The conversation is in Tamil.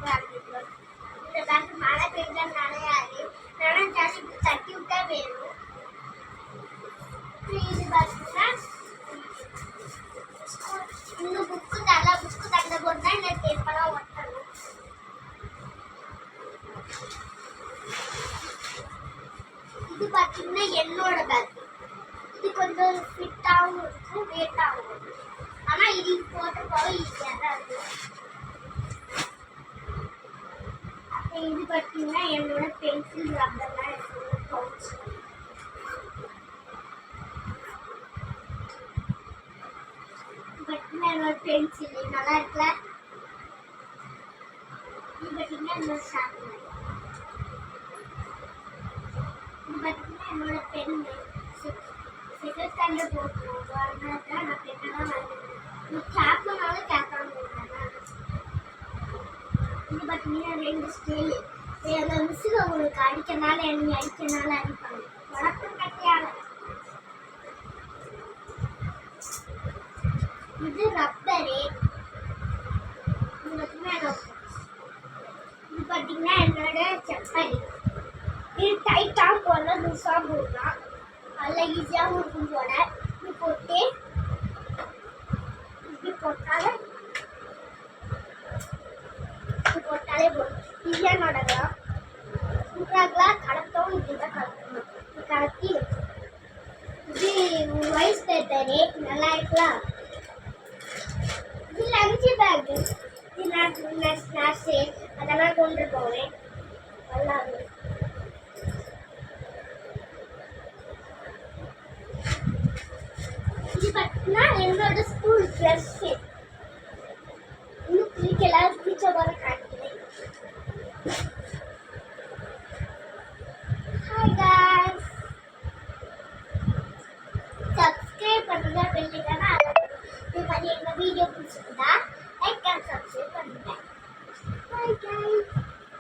இந்த பேக் மழை பெய்ஞ்சா நனையாது, நனைஞ்சாலும் இப்படி தட்டி விட்டா வேணும். இது பார்த்தீங்கன்னா இன்னும் புக்கு தலை புக்கு தண்டை போட்டு தான் இந்த டேப்பெல்லாம் ஒட்டணும். இது பார்த்தீங்கன்னா என்னோட பேக். இது கொஞ்சம் ஃபிட்டாகவும் இருக்கும், வெயிட்டாகவும் இருக்கும். ஆனால் இது போட்டு போக ஈஸியாக தான் இருக்கும். இது பார்த்தீங்கன்னா என்னோட பென்சில் ரப்பர்லாம் இருக்குது பவுச். பார்த்தீங்கன்னா என்னோட பென்சில் நல்லா இருக்குல்ல. இது பார்த்தீங்கன்னா என்னோட ஷார்ப்னர். இது பார்த்தீங்கன்னா என்னோட பென்னு. செகண்ட் ஸ்டாண்டர்ட் போட்டுருவோம், அதனால தான் நான் பெண்ணெல்லாம் வாங்கிக்கிறேன். நீ கேட்கணுனாலும் கேட்காம போட்டேன். இது பார்த்தீங்கன்னா 2 ஸ்கேலு. அந்த மிஸ்ஸுக்கு உங்களுக்கு அடிக்கனால என்னை அடிக்கனால அடிப்பாங்க, வழக்கம் கட்டையால. இது ரப்பரு. இது பார்த்தீங்கன்னா என்னோட செப்பல். இது டைட்டாக போடலாம், லூஸாக போடலாம், நல்லா ஈஸியாகவும் இருக்கும் போட. இது போட்டு இப்படி போட்டாலே போடும், ஈஸியாக நடக்கலாம். சூப்பராகலாம் கடத்தவும் இப்படி தான் கடத்தணும். இது கடத்தி இது வைஸ் பேப்பரு நல்லா இருக்கலாம். இது லஞ்ச் பேக்கு. இது நான் ஸ்நாக்ஸு அதெல்லாம் கொண்டு போவேன். நல்லா இருக்கும். இது பார்த்தீங்கன்னா என்னோட ஸ்கூல் ட்ரெஸ்ஸு. இன்னும் பிடிக்கல, பிடிச்ச போல காட்டுறேன். ஹாய் காய்ஸ், சப்ஸ்கிரைப் பண்ணுங்க, பெல் ஐகானை இது பண்ணி எங்கள் வீடியோ பிடிச்சிருந்தா லைக் அண்ட் சப்ஸ்கிரைப் பண்ணுங்க. Hi guys.